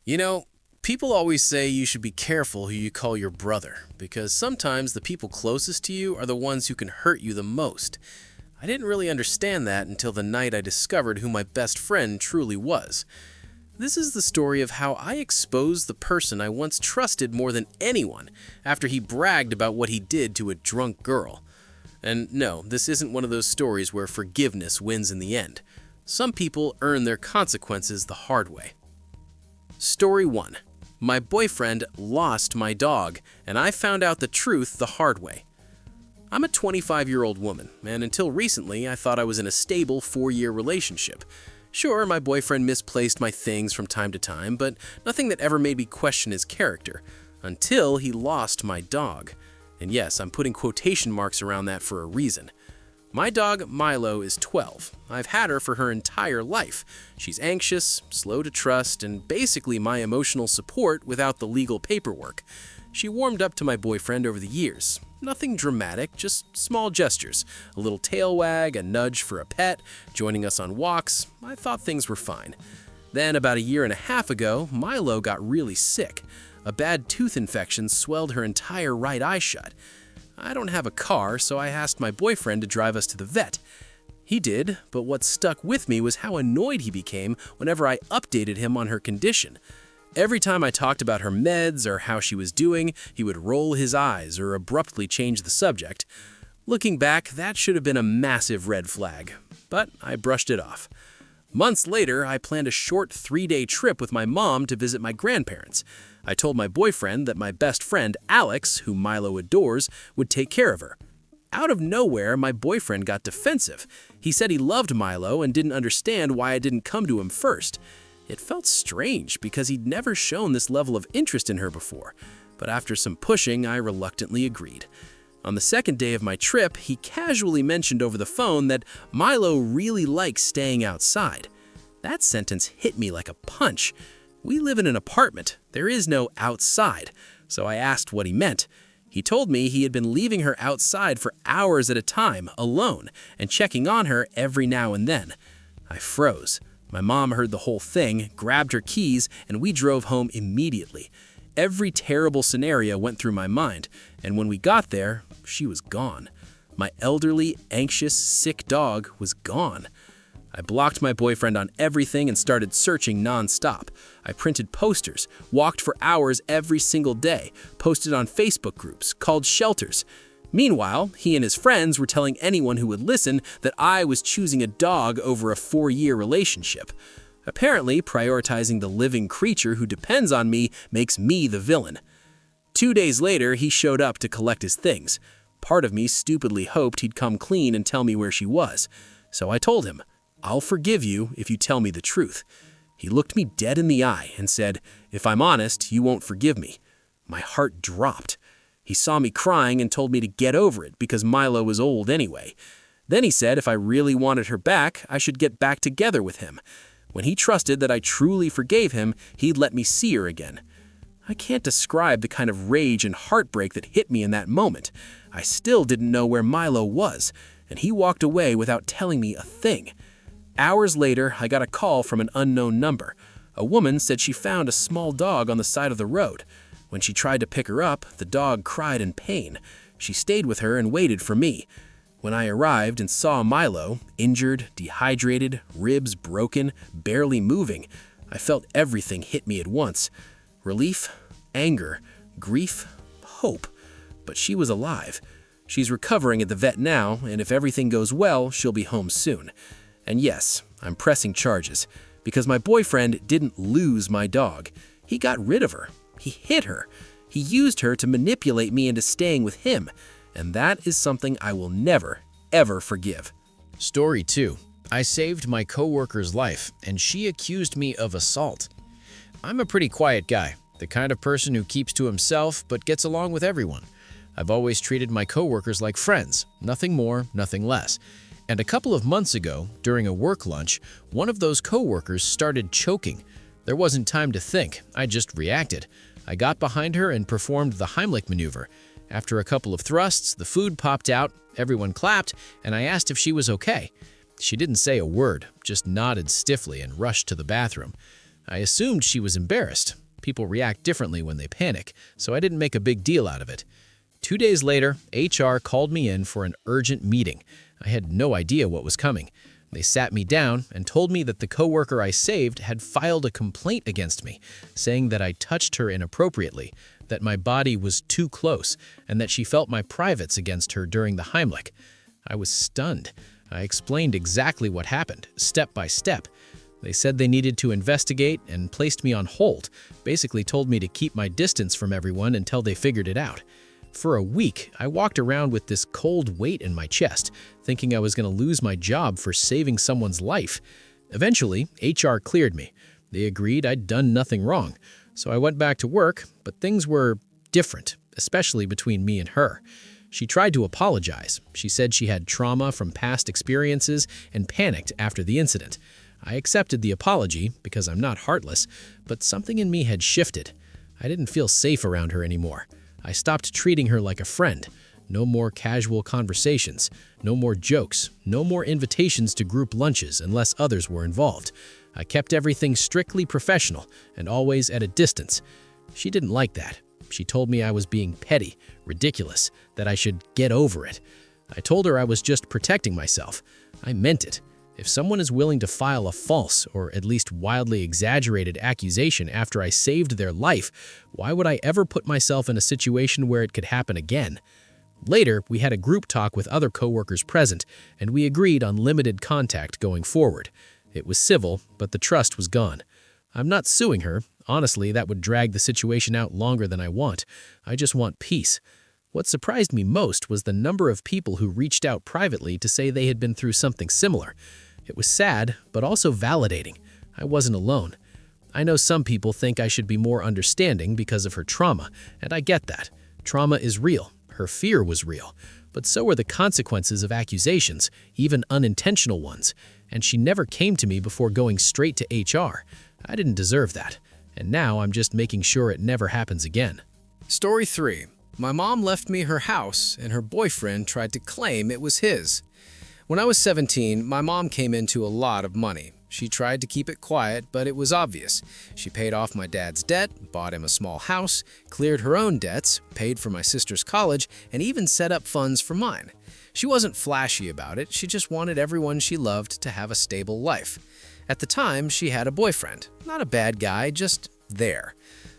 You know, people always say you should be careful who you call your brother, because sometimes the people closest to you are the ones who can hurt you the most. I didn't really understand that until the night I discovered who my best friend truly was. This is the story of how I exposed the person I once trusted more than anyone after he bragged about what he did to a drunk girl. And no, this isn't one of those stories where forgiveness wins in the end. Some people earn their consequences the hard way. Story 1. My boyfriend lost my dog, and I found out the truth the hard way. I'm a 25-year-old woman, and until recently I thought I was in a stable 4-year relationship. Sure, my boyfriend misplaced my things from time to time, but nothing that ever made me question his character, until he lost my dog. And yes, I'm putting quotation marks around that for a reason. My dog, Milo, is 12. I've had her for her entire life. She's anxious, slow to trust, and basically my emotional support without the legal paperwork. She warmed up to my boyfriend over the years. Nothing dramatic, just small gestures. A little tail wag, a nudge for a pet, joining us on walks. I thought things were fine. Then, about a year and a half ago, Milo got really sick. A bad tooth infection swelled her entire right eye shut. I don't have a car, so I asked my boyfriend to drive us to the vet. He did, but what stuck with me was how annoyed he became whenever I updated him on her condition. Every time I talked about her meds or how she was doing, he would roll his eyes or abruptly change the subject. Looking back, that should have been a massive red flag, but I brushed it off. Months later, I planned a short 3-day trip with my mom to visit my grandparents. I told my boyfriend that my best friend, Alex, who Milo adores, would take care of her. Out of nowhere, my boyfriend got defensive. He said he loved Milo and didn't understand why I didn't come to him first. It felt strange because he'd never shown this level of interest in her before, but after some pushing, I reluctantly agreed. On the second day of my trip, he casually mentioned over the phone that Milo really likes staying outside. That sentence hit me like a punch. We live in an apartment. There is no outside, so I asked what he meant. He told me he had been leaving her outside for hours at a time, alone, and checking on her every now and then. I froze. My mom heard the whole thing, grabbed her keys, and we drove home immediately. Every terrible scenario went through my mind, and when we got there, she was gone. My elderly, anxious, sick dog was gone. I blocked my boyfriend on everything and started searching nonstop. I printed posters, walked for hours every single day, posted on Facebook groups, called shelters. Meanwhile, he and his friends were telling anyone who would listen that I was choosing a dog over a 4-year relationship. Apparently, prioritizing the living creature who depends on me makes me the villain. 2 days later, he showed up to collect his things. Part of me stupidly hoped he'd come clean and tell me where she was. So I told him, "I'll forgive you if you tell me the truth." He looked me dead in the eye and said, "If I'm honest, you won't forgive me." My heart dropped. He saw me crying and told me to get over it because Milo was old anyway. Then he said if I really wanted her back, I should get back together with him. When he trusted that I truly forgave him, he'd let me see her again. I can't describe the kind of rage and heartbreak that hit me in that moment. I still didn't know where Milo was, and he walked away without telling me a thing. Hours later, I got a call from an unknown number. A woman said she found a small dog on the side of the road. When she tried to pick her up, the dog cried in pain. She stayed with her and waited for me. When I arrived and saw Milo, injured, dehydrated, ribs broken, barely moving, I felt everything hit me at once. Relief, anger, grief, hope. But she was alive. She's recovering at the vet now, and if everything goes well, she'll be home soon. And yes, I'm pressing charges, because my boyfriend didn't lose my dog. He got rid of her. He hit her. He used her to manipulate me into staying with him, and that is something I will never, ever forgive. Story 2. I saved my coworker's life, and she accused me of assault. I'm a pretty quiet guy, the kind of person who keeps to himself but gets along with everyone. I've always treated my coworkers like friends, nothing more, nothing less. And a couple of months ago, during a work lunch, one of those coworkers started choking. There wasn't time to think, I just reacted. I got behind her and performed the Heimlich maneuver. After a couple of thrusts, the food popped out, everyone clapped, and I asked if she was okay. She didn't say a word, just nodded stiffly and rushed to the bathroom. I assumed she was embarrassed. People react differently when they panic, so I didn't make a big deal out of it. 2 days later, HR called me in for an urgent meeting. I had no idea what was coming. They sat me down and told me that the coworker I saved had filed a complaint against me, saying that I touched her inappropriately, that my body was too close, and that she felt my privates against her during the Heimlich. I was stunned. I explained exactly what happened, step by step. They said they needed to investigate and placed me on hold, basically told me to keep my distance from everyone until they figured it out. For a week, I walked around with this cold weight in my chest, thinking I was going to lose my job for saving someone's life. Eventually, HR cleared me. They agreed I'd done nothing wrong, so I went back to work, but things were different, especially between me and her. She tried to apologize. She said she had trauma from past experiences and panicked after the incident. I accepted the apology because I'm not heartless, but something in me had shifted. I didn't feel safe around her anymore. I stopped treating her like a friend. No more casual conversations, no more jokes, no more invitations to group lunches unless others were involved. I kept everything strictly professional and always at a distance. She didn't like that. She told me I was being petty, ridiculous, that I should get over it. I told her I was just protecting myself. I meant it. If someone is willing to file a false or at least wildly exaggerated accusation after I saved their life, why would I ever put myself in a situation where it could happen again? Later, we had a group talk with other coworkers present, and we agreed on limited contact going forward. It was civil, but the trust was gone. I'm not suing her. Honestly, that would drag the situation out longer than I want. I just want peace. What surprised me most was the number of people who reached out privately to say they had been through something similar. It was sad, but also validating. I wasn't alone. I know some people think I should be more understanding because of her trauma, and I get that. Trauma is real. Her fear was real. But so were the consequences of accusations, even unintentional ones. And she never came to me before going straight to HR. I didn't deserve that. And now I'm just making sure it never happens again. Story 3. My mom left me her house, and her boyfriend tried to claim it was his. When I was 17, my mom came into a lot of money. She tried to keep it quiet, but it was obvious. She paid off my dad's debt, bought him a small house, cleared her own debts, paid for my sister's college, and even set up funds for mine. She wasn't flashy about it, she just wanted everyone she loved to have a stable life. At the time, she had a boyfriend. Not a bad guy, just there.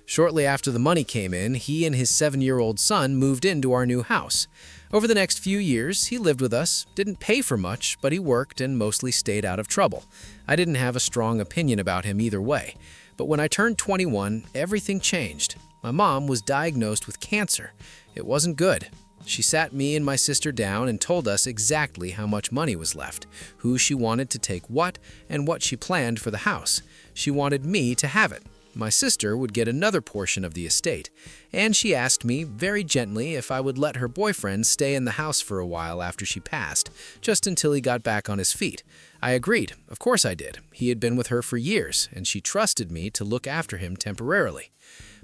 Shortly after the money came in, he and his 7-year-old son moved into our new house. Over the next few years, he lived with us, didn't pay for much, but he worked and mostly stayed out of trouble. I didn't have a strong opinion about him either way. But when I turned 21, everything changed. My mom was diagnosed with cancer. It wasn't good. She sat me and my sister down and told us exactly how much money was left, who she wanted to take what, and what she planned for the house. She wanted me to have it. My sister would get another portion of the estate, and she asked me very gently if I would let her boyfriend stay in the house for a while after she passed, just until he got back on his feet. I agreed. Of course I did. He had been with her for years, and she trusted me to look after him temporarily.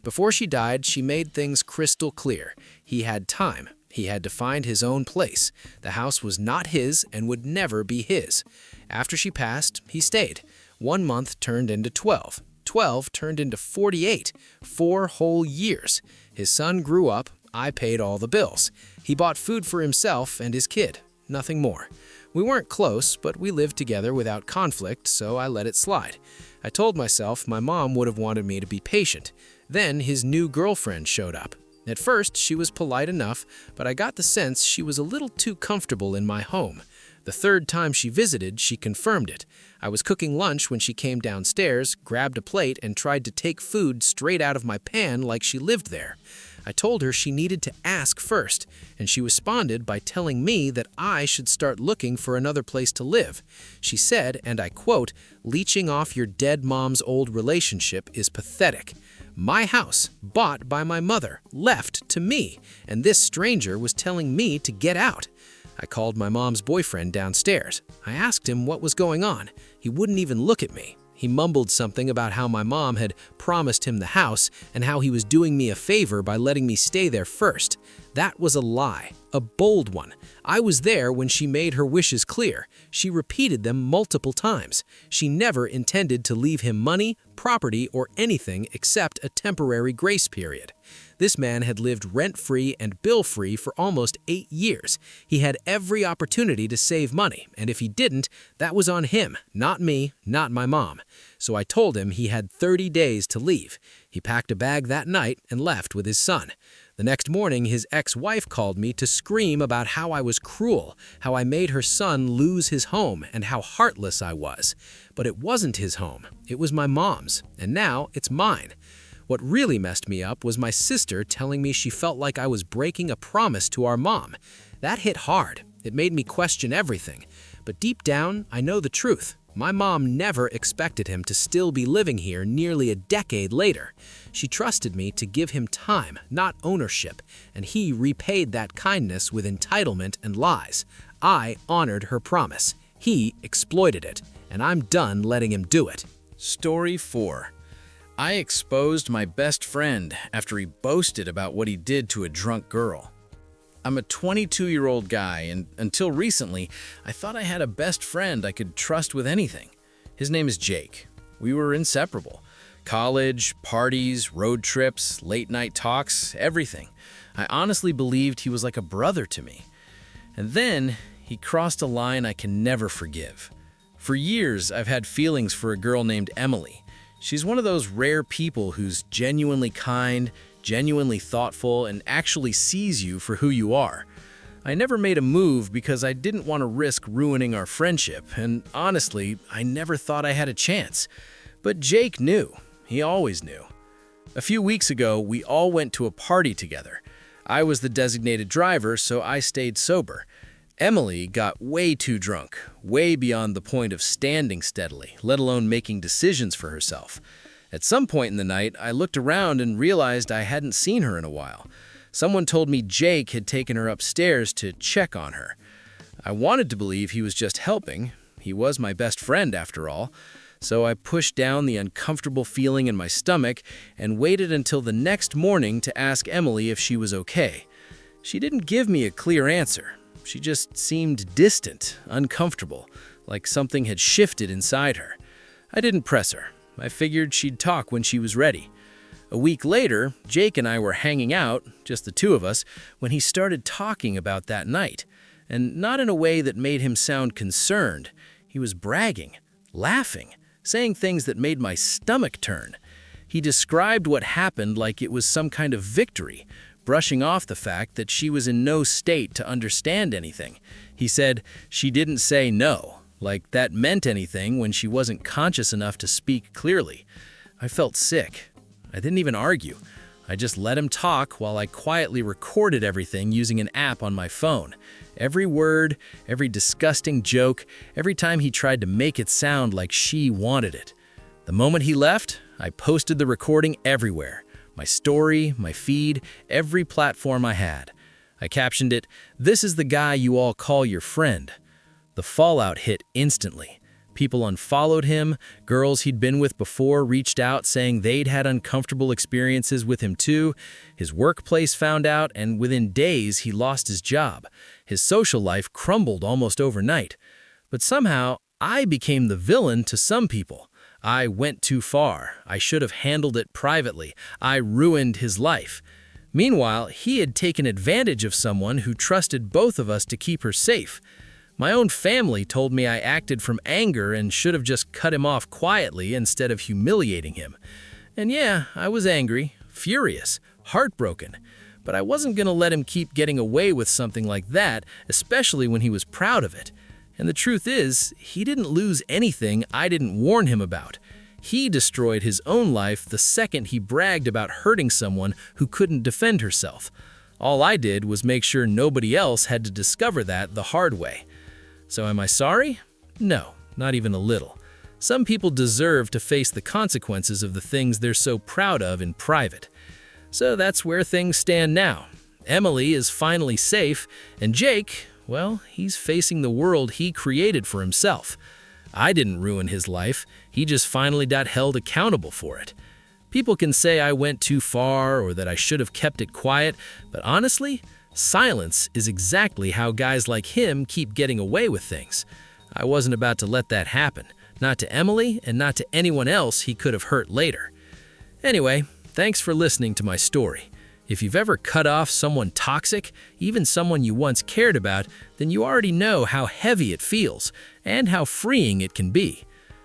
Before she died, she made things crystal clear. He had time. He had to find his own place. The house was not his and would never be his. After she passed, he stayed. 1 month turned into 12. 12 turned into 48, 4 whole years. His son grew up, I paid all the bills. He bought food for himself and his kid, nothing more. We weren't close, but we lived together without conflict, so I let it slide. I told myself my mom would have wanted me to be patient. Then his new girlfriend showed up. At first, she was polite enough, but I got the sense she was a little too comfortable in my home. The 3rd time she visited, she confirmed it. I was cooking lunch when she came downstairs, grabbed a plate, and tried to take food straight out of my pan like she lived there. I told her she needed to ask first, and she responded by telling me that I should start looking for another place to live. She said, and I quote, "Leeching off your dead mom's old relationship is pathetic. My house, bought by my mother, left to me, and this stranger was telling me to get out." I called my mom's boyfriend downstairs. I asked him what was going on. He wouldn't even look at me. He mumbled something about how my mom had promised him the house and how he was doing me a favor by letting me stay there first. That was a lie, a bold one. I was there when she made her wishes clear. She repeated them multiple times. She never intended to leave him money, property, or anything except a temporary grace period. This man had lived rent-free and bill-free for almost 8 years. He had every opportunity to save money, and if he didn't, that was on him, not me, not my mom. So I told him he had 30 days to leave. He packed a bag that night and left with his son. The next morning, his ex-wife called me to scream about how I was cruel, how I made her son lose his home, and how heartless I was. But it wasn't his home. It was my mom's, and now it's mine. What really messed me up was my sister telling me she felt like I was breaking a promise to our mom. That hit hard. It made me question everything. But deep down, I know the truth. My mom never expected him to still be living here nearly a decade later. She trusted me to give him time, not ownership, and he repaid that kindness with entitlement and lies. I honored her promise. He exploited it, and I'm done letting him do it. Story 4. I exposed my best friend after he boasted about what he did to a drunk girl. I'm a 22-year-old guy, and until recently, I thought I had a best friend I could trust with anything. His name is Jake. We were inseparable. College, parties, road trips, late-night talks, everything. I honestly believed he was like a brother to me. And then, he crossed a line I can never forgive. For years, I've had feelings for a girl named Emily. She's one of those rare people who's genuinely kind, genuinely thoughtful, and actually sees you for who you are. I never made a move because I didn't want to risk ruining our friendship, and honestly, I never thought I had a chance. But Jake knew. He always knew. A few weeks ago, we all went to a party together. I was the designated driver, so I stayed sober. Emily got way too drunk, way beyond the point of standing steadily, let alone making decisions for herself. At some point in the night, I looked around and realized I hadn't seen her in a while. Someone told me Jake had taken her upstairs to check on her. I wanted to believe he was just helping. He was my best friend, after all. So I pushed down the uncomfortable feeling in my stomach and waited until the next morning to ask Emily if she was okay. She didn't give me a clear answer. She just seemed distant, uncomfortable, like something had shifted inside her. I didn't press her. I figured she'd talk when she was ready. A week later, Jake and I were hanging out, just the two of us, when he started talking about that night. And not in a way that made him sound concerned. He was bragging, laughing, saying things that made my stomach turn. He described what happened like it was some kind of victory, brushing off the fact that she was in no state to understand anything. He said she didn't say no, like that meant anything when she wasn't conscious enough to speak clearly. I felt sick. I didn't even argue. I just let him talk while I quietly recorded everything using an app on my phone. Every word, every disgusting joke, every time he tried to make it sound like she wanted it. The moment he left, I posted the recording everywhere. My story, my feed, every platform I had. I captioned it, "This is the guy you all call your friend." The fallout hit instantly. People unfollowed him, girls he'd been with before reached out saying they'd had uncomfortable experiences with him too. His workplace found out, and within days he lost his job. His social life crumbled almost overnight. But somehow, I became the villain to some people. I went too far. I should have handled it privately. I ruined his life. Meanwhile, he had taken advantage of someone who trusted both of us to keep her safe. My own family told me I acted from anger and should have just cut him off quietly instead of humiliating him. And yeah, I was angry, furious, heartbroken. But I wasn't going to let him keep getting away with something like that, especially when he was proud of it. And the truth is, he didn't lose anything I didn't warn him about. He destroyed his own life the second he bragged about hurting someone who couldn't defend herself. All I did was make sure nobody else had to discover that the hard way. So am I sorry? No, not even a little. Some people deserve to face the consequences of the things they're so proud of in private. So that's where things stand now. Emily is finally safe, and Jake, well, he's facing the world he created for himself. I didn't ruin his life, he just finally got held accountable for it. People can say I went too far or that I should have kept it quiet, but honestly, silence is exactly how guys like him keep getting away with things. I wasn't about to let that happen, not to Emily and not to anyone else he could have hurt later. Anyway, thanks for listening to my story. If you've ever cut off someone toxic, even someone you once cared about, then you already know how heavy it feels and how freeing it can be.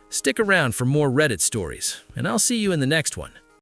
Stick around for more Reddit stories, and I'll see you in the next one.